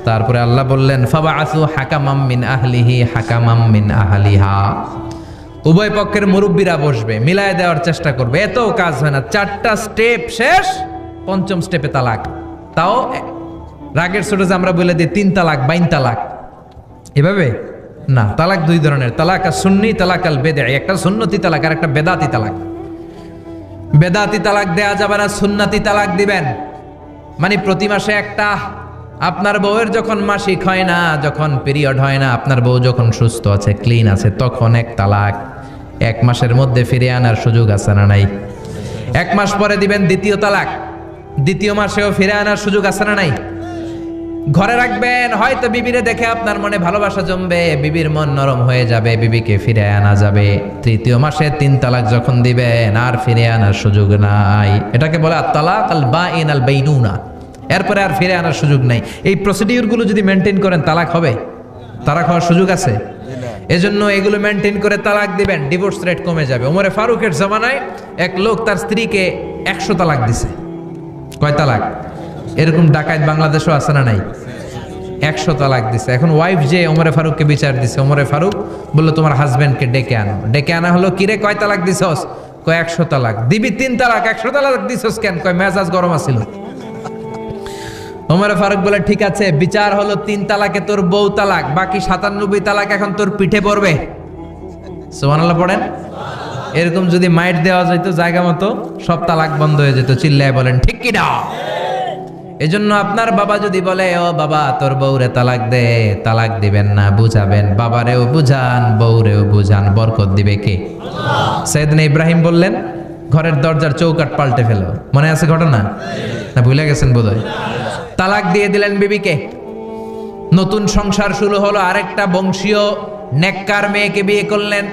তারপরে আল্লাহ বললেন ফাবাআসু হাকামাম মিন আহলিহি হাকামাম মিন আহলিহা, উভয় পক্ষের মুরব্বীরা বসবে, মিলায় দেওয়ার চেষ্টা করবে। এতেও কাজ হয় না। 4টা স্টেপ শেষ, 5ম স্টেপে তালাক। তাও রাগের ছোট যে আমরা বলে দিই 3 তালাক, 22 তালাক, এভাবে না। তালাক 2 ধরনের, তালাক আর সুন্নি, তালাক আল বেদঈ। একটা সুন্নতি তালাক আর একটা বেদাতি তালাক। বেদাতি তালাক দেয়া যাবে না, সুন্নতি তালাক দিবেন। মানে প্রতি মাসে একটা। আপনার বউয়ের যখন মাসিক হয় না, যখন পিরিয়ড হয় না, আপনার বউ যখন সুস্থ আছে, ক্লিন আছে, তখন এক তালাক। 1 মাসের মধ্যে ফিরে আনার সুযোগ আছে না নাই? 1 মাস পরে দিবেন দ্বিতীয় তালাক। 2য় মাসেও ফিরে আনার সুযোগ আছে না নাই? ঘরে রাখবেন, হয়তো বিবিরে দেখে আপনার মনে ভালোবাসা জমবে, বিবির মন নরম হয়ে যাবে, বিবিকে ফিরে আনা যাবে। 3য় মাসে 3 তালাক যখন দিবেন, আর ফিরে আনার সুযোগ নাই। এটাকে বলে আত-তালাক আল বাইন আল বাইনুনা। এরপরে আর ফিরে আনার সুযোগ নাই। এই প্রসিডিউরগুলো যদি মেনটেন করেন, তালাক হবে? তালাক হওয়ার সুযোগ আছে? এজন্য এগুলো মেনটেন করে তালাক দিবেন, ডিভোর্স রেট কমে যাবে। ওমরে ফারুকের জামানায় এক লোক তার স্ত্রীকে 100 তালাক দিছে। কয় তালাক? এরকম ডাকাত বাংলাদেশও আছে না নাই? 100 তালাক দিছে। এখন ওয়াইফ যে ওমরে ফারুককে বিচার দিছে, ওমরে ফারুক বললো তোমার হাজবেন্ডকে ডেকে আনো। ডেকে আনা হলো, কিরে কয় তালাক দিছস? কয় 100 তালাক। দিবি 3 তালাক, 100 তালাক দিছস কেন? কয় মেজাজ গরম আছিল। ওমরে ফারুক বলে ঠিক আছে, বিচার হলো 3 তালাকে তোর বউ তালাক, বাকি 97 তালাক এখন তোর পিঠে পড়বে। সুবহানাল্লাহ পড়েন। এরকম যদি মাইট দেওয়া যেত জায়গা মতো, সব তালাক বন্ধ হয়ে যেত। চিল্লায় বলেন ঠিক কি না? এজন্য আপনার বাবা যদি বলে ও বাবা তোর বউরে তালাক দে, তালাক দিবেন না, বুঝাবেন। বাবারেও বুঝান, বউরেও বুঝান, বরকত দিবে কে? সাইয়েদনা ইব্রাহিম বললেন ঘরের দরজার চৌকাঠ পাল্টে ফেলো। মনে আছে ঘটনা? না ভুলে গেছেন বোধহয়? তালাক দিয়ে দিলেন বিবিকে। নতুন সংসার শুরু হলো। আরেকটা বংশীয় নেককার মেয়েকে বিয়ে করলেন।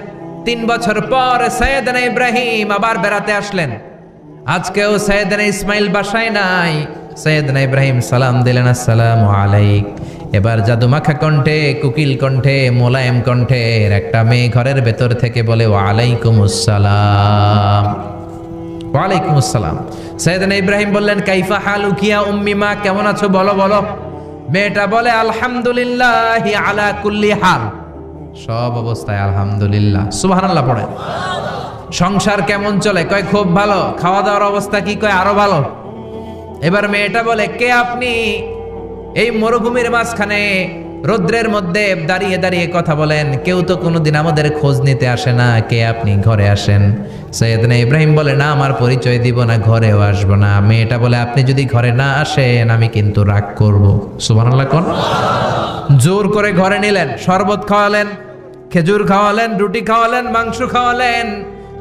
3 বছর পর সাইয়েদনা ইব্রাহিম আবার বেড়াতে আসলেন। আজকেও সাইয়েদনা ইসমাইল বাসায় নাই। সাইয়েদনা ইব্রাহিম সালাম দিলেন, আসসালামু আলাইক। এবার জাদুমাখা কণ্ঠে, কুকিল কণ্ঠে, মোলায়েম কণ্ঠের একটা মেয়ে ঘরের ভেতর থেকে বলে ওয়ালাইকুমুস সালাম। ওয়ালাইকুমুস সালাম। সাইয়েদনা ইব্রাহিম বললেন কাইফা হালুকি ইয়া উম্মি, মা কেমন আছো বলো বলো। মেয়েটা বলে আলহামদুলিল্লাহি আলা কুল্লি হাল, সব অবস্থায় আলহামদুলিল্লাহ। সুবহানাল্লাহ পড়ে। সংসার কেমন চলে? কয় খুব ভালো। খাওয়া দাওয়ার অবস্থা কি? কয় আরো ভালো। এবার মেয়েটা বলে কে আপনি? এই মরুভূমির মাঝখানে রৌদ্রের মধ্যে দাঁড়িয়ে দাঁড়িয়ে কথা বলেন, কেউ তো কোনোদিন আমাদের খোঁজ নিতে আসে না, কে আপনি? ঘরে আসেন। সাইয়েদনা ইব্রাহিম বলে না, আমার পরিচয় দিব না, ঘরেও আসবো না। মেয়েটা বলে আপনি যদি ঘরে না আসেন আমি কিন্তু রাগ করব। সুবহানাল্লাহ কোন। জোর করে ঘরে নিলেন, শরবত খাওয়ালেন, খেজুর খাওয়ালেন, রুটি খাওয়ালেন, মাংস খাওয়ালেন।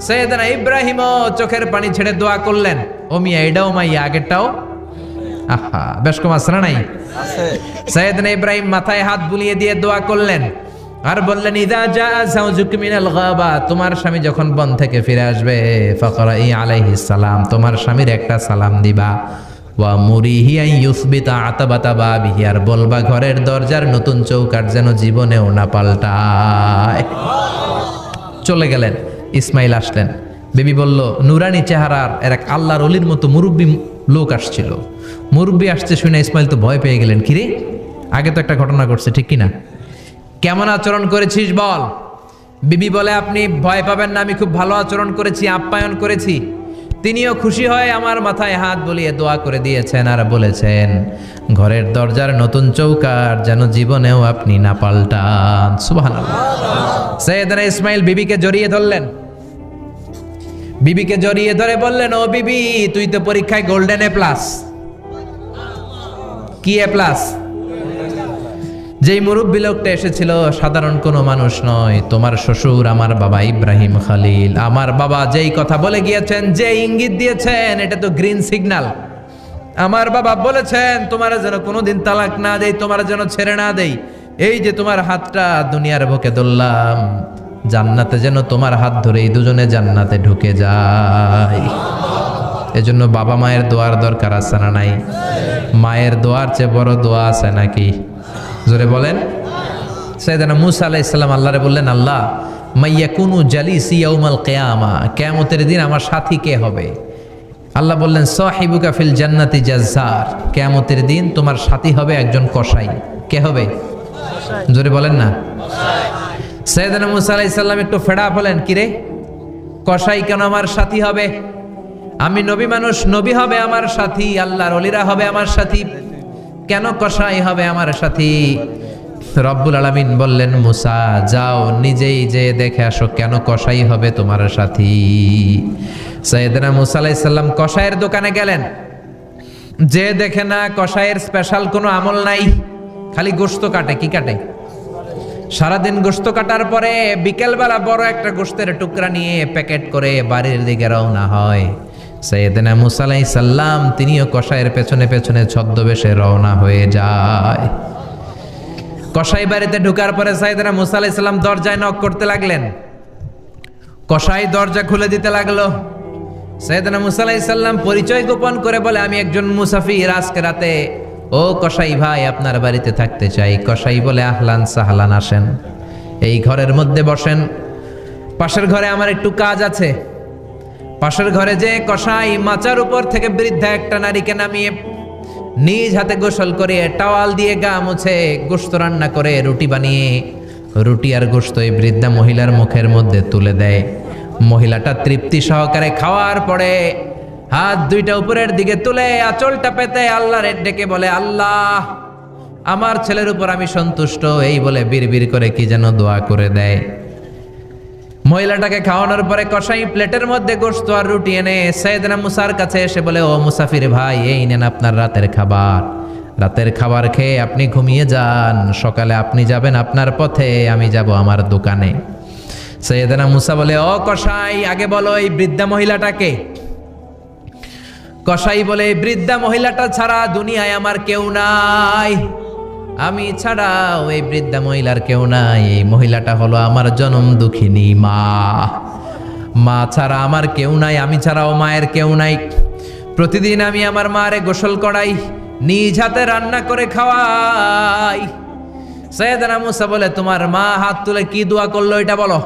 সাইয়েদনা ইব্রাহিমও চোখের পানি ছেড়ে দোয়া করলেন, ও মিয়া এটাও মাইয়া আগেরটাও। আহা বেশ কম আসরা নাই। সাইয়েদনা ইব্রাহিম মাথায় হাত বুলিয়ে দিয়ে দোয়া করলেন আর বললেন ইদা জা যাওজুক মিনাল গাবা, তোমার স্বামী যখন বন থেকে ফিরে আসবে ফাকরাই আলাইহিস সালাম, তোমার স্বামীর একটা সালাম দিবা। ওয়া মুরিহি আন ইউসবিতা আতাবাতা বাবিহি, আর বলবা ঘরের দরজার নতুন চৌকাঠ যেন জীবনেও না পাল্টায়। চলে গেলেন। ইসমাইল আসলেন। বেবি বলল, নুরানি চেহারার এক আল্লাহর ওলির মতো মুরব্বী লোক আসছিল। মুরব্বী আসছে শুনে ইসমাইল তো ভয় পেয়ে গেলেন। কিরে, আগে তো একটা ঘটনা ঘটছে, ঠিক কিনা? কেমন আচরণ করেছিস বল। বিবি বলে, আপনি ভয় পাবেন না, আমি খুব ভালো আচরণ করেছি, আপ্যায়ন করেছি। তিনিও খুশি হয়ে আমার মাথায় হাত বুলিয়ে দোয়া করে দিয়েছেন আর বলেছেন ঘরের দরজার নতুন চৌকাঠ যেন জীবনেও আপনি না পাল্টান। সুবহানাল্লাহ। সাইয়েদনা ইসমাইল বিবিকে জড়িয়ে ধরলেন। বিবিকে জড়িয়ে ধরে বললেন, ও বিবি, তুই তো পরীক্ষায় গোল্ডেন এ প্লাস। কি এ প্লাস? যেই মুরব্বী লোকটা এসেছিল সাধারণ কোনো মানুষ নয়, তোমার শ্বশুর আমার বাবা ইব্রাহিম খালিল। আমার বাবা যেই কথা বলে গিয়েছেন, যে ইঙ্গিত দিয়েছেন, এটা তো গ্রিন সিগন্যাল। আমার বাবা বলেছেন তোমার যেন কোনোদিন তালাক না দেই, তোমার যেন ছেড়ে না দেই। এই যে তোমার হাতটা দুনিয়ার বুকে ধরলাম, জান্নাতে যেন তোমার হাত ধরেই দুজনে জান্নাতে ঢুকে যায়। এজন্য বাবা মায়ের দোয়ার দরকার আছে না নাই? মায়ের দোয়ার চেয়ে বড় দোয়া আছে নাকি? জোরে বলেন। সাইয়েদনা মূসা আলাইহিস সালাম আল্লাহরে বললেন, আল্লাহ মাইয়াকুনু জালিসি ইয়াউমাল কিয়ামা, কিয়ামতের দিন আমার সাথী কে হবে? আল্লাহ বললেন, সাহিবুকা ফিল জান্নাতি জাজ্জার, কিয়ামতের দিন তোমার সাথী হবে একজন কসাই। কে হবে? জোরে বলেন না। সাইয়েদনা মূসা আলাইহিস সালাম একটু ফেড়া হলেন, কিরে কসাই কেন আমার সাথী হবে? আমি নবী মানুষ, নবী হবে আমার সাথী, আল্লাহর ওলিরা হবে আমার সাথী, কেন কসাই হবে আমার সাথী? রব্বুল আলামিন বললেন, মুসা যাও নিজেই যে দেখে আসো কেন কসাই হবে তোমার সাথী। সাইয়েদনা মুসা আলাইহিস সালাম কসাইয়ের দোকানে গেলেন। যে দেখে না কসাইয়ের স্পেশাল কোনো আমল নাই, খালি গোশত কাটে। কি কাটে? সারাদিন গোশত কাটার পরে বিকেলবেলা বড় একটা গোশতের টুকরা নিয়ে প্যাকেট করে বাড়ির দিকে রওনা হয়। সাইয়েদনা মুসা আলাইহিস সালাম তিনিও কসাইয়ের পেছনে পেছনে ছদ্মবেশে রওনা হয়ে যায়। কসাই বাড়িতে ঢোকার পরে সাইয়েদনা মুসা আলাইহিস সালাম দরজায় নক করতে লাগলেন। কসাই দরজা খুলে দিতে লাগলো। সাইয়েদনা মুসা আলাইহিস সালাম পরিচয় গোপন করে বলে, আমি একজন মুসাফির, আজকে রাতে ও কসাই ভাই আপনার বাড়িতে থাকতে চাই। কসাই বলে, আহলান সাহলান, আসেন, এই ঘরের মধ্যে বসেন। পাশের ঘরে আমার একটু কাজ আছে। পাশের ঘরে যে কসাই মাচার উপর থেকে বৃদ্ধা একটা নারীকে নামিয়ে নিজ হাতে গোসল করে টাওয়াল দিয়ে গা মুছে গোশত রান্না করে রুটি বানিয়ে রুটি আর গোশত এই বৃদ্ধা মহিলার মুখের মধ্যে তুলে দেয়। মহিলাটা তৃপ্তি সহকারে খাওয়ার পরে হাত দুইটা উপরের দিকে তুলে আঁচলটা পেতে আল্লাহর ডেকে বলে, আল্লাহ আমার ছেলের উপর আমি সন্তুষ্ট, এই বলে বিড়বিড় করে কি যেন দোয়া করে দেয়। মহিলাটাকে খাওয়ানোর পরে কসাই প্লেটের মধ্যে গোশত আর রুটি এনে সাইয়েদনা মুসার কাছে এসে বলে, ও মুসাফির ভাই, এই নেন আপনার রাতের খাবার। রাতের খাবার খেয়ে আপনি ঘুমিয়ে যান, সকালে আপনি যাবেন আপনার পথে, আমি যাব আমার দোকানে। সাইয়েদনা মুসা বলে, ও কসাই, আগে বলো এই বৃদ্ধা মহিলাটাকে। কসাই বলে, এই বৃদ্ধা মহিলাটা ছাড়া দুনিয়ায় আমার কেউ নাই, আমি ছাড়াও এই বৃদ্ধা মহিলার কেউ নাই। এই মহিলাটা হলো আমার জনম দুঃখিনী মা। মা ছাড়া আমার কেউ নাই, আমি ছাড়াও মায়ের কেউ নাই। প্রতিদিন আমি আমার মারে গোসল করাই, নিজ হাতে রান্না করে খাওয়াই। সাইয়েদনা মুসা বলে, তোমার মা হাত তুলে কি দোয়া করলো এটা বলো।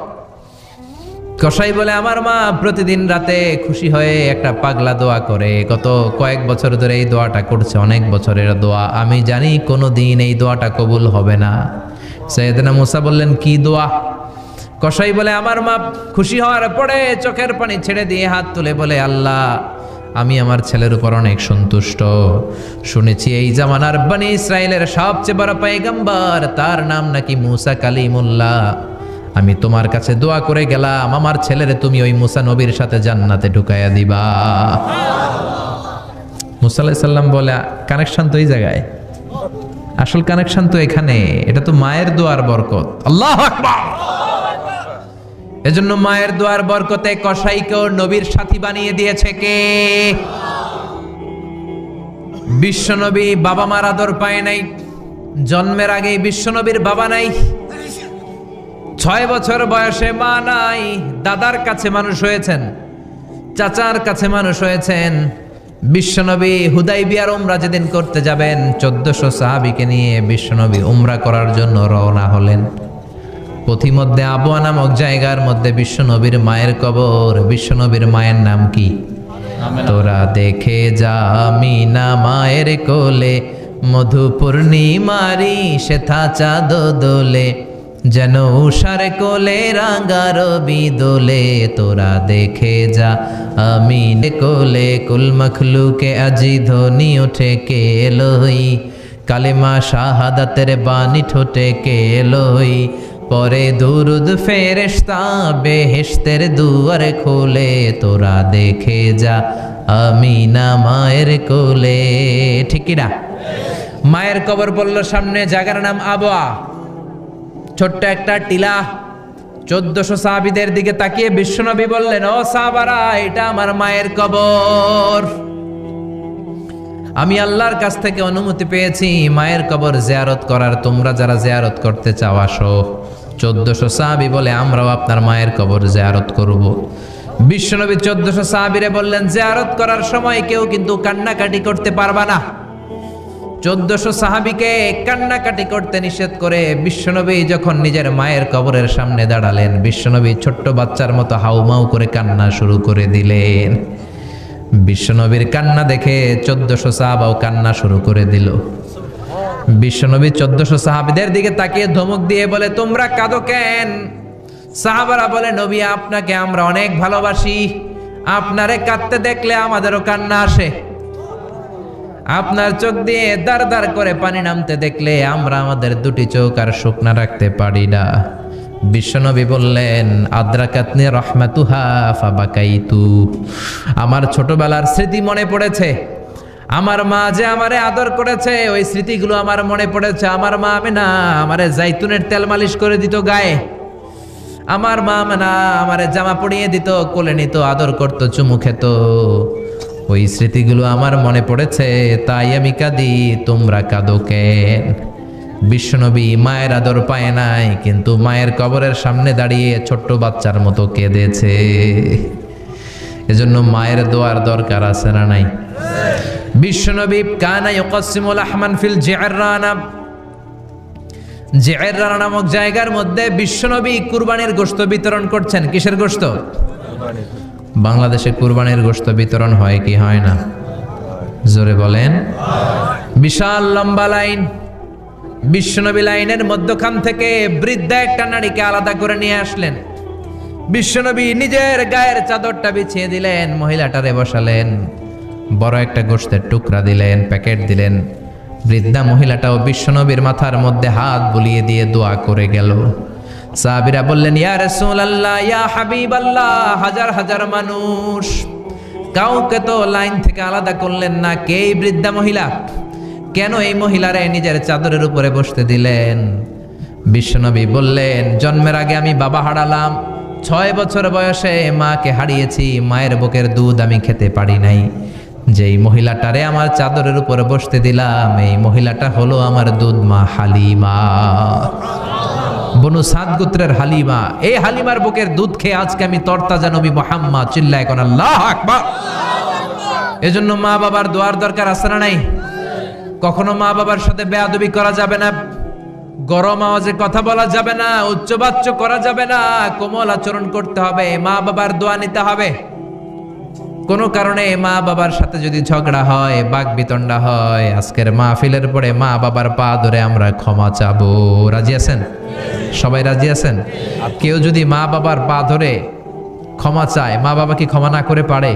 কসাই বলে, আমার মা প্রতিদিন রাতে খুশি হয়ে একটা পাগলা দোয়া করে, গত কয়েক বছর ধরে এই দোয়াটা করছে, অনেক বছরের দোয়া, আমি জানি কোনো দিন এই দোয়াটা কবুল হবে না। সাইয়েদনা মুসা বললেন, কি দোয়া? কসাই বলে, আমার মা খুশি হওয়ার পরে চোখের পানি ছেড়ে দিয়ে হাত তুলে বলে, আল্লাহ আমি আমার ছেলের উপর অনেক সন্তুষ্ট। শুনেছি এই জামানার বনি ইসরায়েলের সবচেয়ে বড় পয়গম্বর, তার নাম নাকি মুসা কালিমুল্লাহ। আমি তোমার কাছে দোয়া করে গেলাম, আমার ছেলেরে তুমি ওই মুসা নবীর সাথে জান্নাতে ঢুকাইয়া দিবা। মুসা আলাইহিস সালাম বলে, কানেকশন তো এই জায়গায়, আসল কানেকশন তো এখানে, এটা তো মায়ের দোয়ার বরকত। আল্লাহু আকবার। এজন্য মায়ের দোয়ার বরকতে কসাইকেও নবীর সাথী বানিয়ে দিয়েছে কে? বিশ্বনবী বাবা মার আদর পায় নাই, জন্মের আগেই বিশ্বনবীর বাবা নাই, 6 বছর বয়সে মা নাই, দাদার কাছে মানুষ হয়েছেন, চাচার কাছে মানুষ হয়েছেন। বিশ্বনবী হুদাইবিয়ার উমরা যেদিন করতে যাবেন 1400 সাহাবীকে নিয়ে বিশ্বনবী উমরা করার জন্য রওনা হলেন। পথিমধ্যে আবওয়া নামক জায়গার মধ্যে বিশ্বনবীর মায়ের কবর। বিশ্বনবীর মায়ের নাম কি? তোরা দেখে যা আমিনা মায়ের কোলে, মধু পূর্ণিমারি সেথা চাঁদ দোলে, যেন উষার কোলে রাঙা রবি দোলে। তোরা দেখে যা আমিন কোলে, কুল মখলুকে আজি ধ্বনি ওঠে কে এলোই, কালেমা শাহাদাতের বাণী ঠোঁটে কে এলোই। পরে দুরুদ ফেরেশতা বেহেশতের দুয়ার খোলে, তোরা দেখে যা আমিনা মায়ের কোলে। ঠিক কি না? মায়ের কবর বলল সামনে, জায়গার নাম আবওয়া, ছোট্ট একটা টিলা। 1400 সাহাবীদের দিকে তাকিয়ে বিশ্বনবী বললেন, ও সাহাবারা, এটা আমার মায়ের কবর। আমি আল্লাহর কাছ থেকে অনুমতি পেয়েছি মায়ের কবর জিয়ারত করার। তোমরা যারা জিয়ারত করতে চাও আসো। 1400 সাহাবী বলে, আমরাও আপনার মায়ের কবর জিয়ারত করব। বিশ্বনবী 1400 সাহাবীরে বললেন, জিয়ারত করার সময় কেউ কিন্তু কান্নাকাটি করতে পারবা না। 1400 সাহাবীকে কান্নাকাটি করতে নিষেধ করে বিশ্বনবী যখন নিজের মায়ের কবরের সামনে দাঁড়ালেন, বিশ্বনবী ছোট্ট বাচ্চার মতো হাউমাউ করে কান্না শুরু করে দিলেন। বিশ্বনবীর কান্না দেখে 1400 সাহাবাও কান্না শুরু করে দিল। বিশ্বনবী 1400 সাহাবীদের দিকে তাকিয়ে ধমক দিয়ে বলে, তোমরা কাঁদো কেন? সাহাবারা বলে, নবী আপনাকে আমরা অনেক ভালোবাসি, আপনারে কাঁদতে দেখলে আমাদেরও কান্না আসে, আপনার চোখ দিয়ে দার দার করে পানি নামতে দেখলে আমরা আমাদের দুটি চোখ আর শুকনা রাখতে পারি না। বিশ্বনবী বললেন, আদ্রাকাতনি রাহমাতুহা ফাবাকাইতু, আমার ছোটবেলার স্মৃতি মনে পড়েছে। আমার মা যে আমারে আদর করেছে, ওই স্মৃতিগুলো আমার মনে পড়েছে। আমার মা আমেনা আমারে জাইতুনের তেল মালিশ করে দিত গায়ে, আমার মা আমেনা আমারে জামা পরিয়ে দিত, কোলে নিত, আদর করত, চুমু খেত। ওই স্মৃতিগুলো আমার মনে পড়েছে, তাই আমি কাঁদি। তোমরা কাঁদো কেন? বিশ্বনবী মায়ের আদর পায় নাই, কিন্তু মায়ের কবরের সামনে দাঁড়িয়ে ছোট্ট বাচ্চার মতো কেঁদেছে। এজন্য মায়ের দোয়ার দরকার আছে না নাই? বিশ্বনবী কানা ইউকাসিমুল আহমান ফিল জিআররানা, জিআররানা নামক জায়গার মধ্যে বিশ্বনবী কুরবানির গোশত বিতরণ করছেন। কিসের গোশত? বাংলাদেশে কুরবানির গোশত বিতরণ হয় কি হয় না? জোরে বলেন। বিশাল লম্বা লাইন। বিশ্বনবী লাইনের মধ্যখান থেকে বৃদ্ধা একটা নারীকে আলাদা করে নিয়ে আসলেন। বিশ্বনবী নিজের গায়ের চাদরটা বিছিয়ে দিলেন, মহিলাটারে বসালেন, বড় একটা গোশতের টুকরা দিলেন, প্যাকেট দিলেন। বৃদ্ধা মহিলাটাও বিশ্বনবীর মাথার মধ্যে হাত বুলিয়ে দিয়ে দোয়া করে গেল। সাহাবীরা বললেন, ইয়া রাসূলুল্লাহ, ইয়া হাবিবাল্লাহ, হাজার হাজার মানুষ, কাউকে তো লাইন থেকে আলাদা করলেন না, কে এই বৃদ্ধা মহিলা? কেন এই মহিলারে নিজের চাদরের উপরে বসতে দিলেন? বিশ্বনবী বললেন, জন্মের আগে আমি বাবা হারালাম, 6 বছর বয়সে মাকে হারিয়েছি, মায়ের বুকের দুধ আমি খেতে পারি নাই। যেই মহিলাটারে আমার চাদরের উপরে বসতে দিলাম, এই মহিলাটা হলো আমার দুধ মা হালিমা, বনু সাদ গোত্রের হালিমা। এই হালিমার বুকের দুধ খেয়ে আজকে আমি তরতাজা নবী মুহাম্মদ। চিল্লায় কোন আল্লাহু আকবার। এজন্য মা বাবার দোয়ার দরকার আছে না নাই? কখনো মা বাবার সাথে বেয়াদবি করা যাবে না, গরম আওয়াজে কথা বলা যাবে না, উচ্চবাচ্য করা যাবে না, কোমল আচরণ করতে হবে, মা বাবার দোয়া নিতে হবে। কোনো কারণে মা বাবার সাথে যদি ঝগড়া হয়, বাকবিতণ্ডা হয়, আজকের মাহফিলের পরে মা বাবার পা ধরে আমরা ক্ষমা চাবো। রাজি আছেন? সবাই রাজি আছেন? কেউ যদি মা বাবার পা ধরে ক্ষমা চায়, মা বাবা কি ক্ষমা না করে পারে?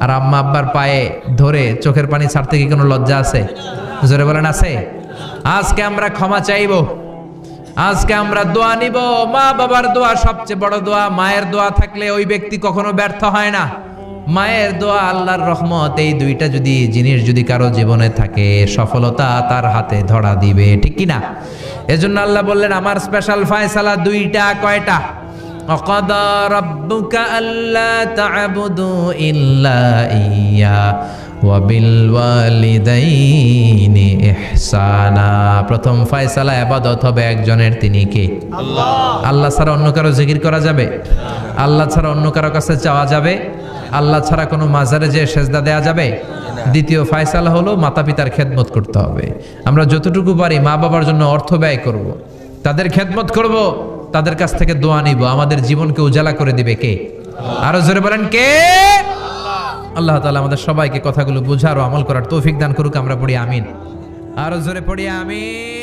আর আম্মা আব্বার পায়ে ধরে চোখের পানি ছাড়তে কি কোনো লজ্জা আছে? জোরে বলেন, আছে? আজকে আমরা ক্ষমা চাইবো, আজকে আমরা দোয়া নিব। মা বাবার দোয়া সবচেয়ে বড় দোয়া। মায়ের দোয়া থাকলে ওই ব্যক্তি কখনো ব্যর্থ হয় না। মায়ের দোয়া, আল্লাহর রহমত, এই দুইটা যদি জিনিস যদি কারো জীবনে থাকে, সফলতা তার হাতে ধরা দিবে। ঠিক কি না? এজন্য আল্লাহ বললেন, আমার স্পেশাল ফয়সালা দুইটা। কয়টা? وقضى ربك ألا تعبدوا إلا إياه ওয়া বিল ওয়ালিদাইনি ইহসানা। প্রথম ফয়সালা ইবাদত হবে একজনের, তিনি কে? আল্লাহ। আল্লাহ ছাড়া অন্য কারো জিকির করা যাবে? আল্লাহ ছাড়া অন্য কারো কাছে চাওয়া যাবে? আল্লাহ ছাড়া কোনো মাজারে যে সেজদা দেয়া যাবে? দ্বিতীয় ফয়সালা হলো মাতা পিতার খেদমত করতে হবে। আমরা যতটুকু পারি মা বাবার জন্য অর্থ ব্যয় করব, তাদের খেদমত করব, তাদের কাছ থেকে দোয়া নিব। আমাদের জীবনকে উজালা করে দিবে কে? আরো জোরে বলেন কে? আল্লাহ তাআলা আমাদের সবাইকে কথাগুলো বুঝার ও আমল করার তৌফিক দান করুক। আমরা পড়ি আমিন। আরো জোরে পড়ি আমিন।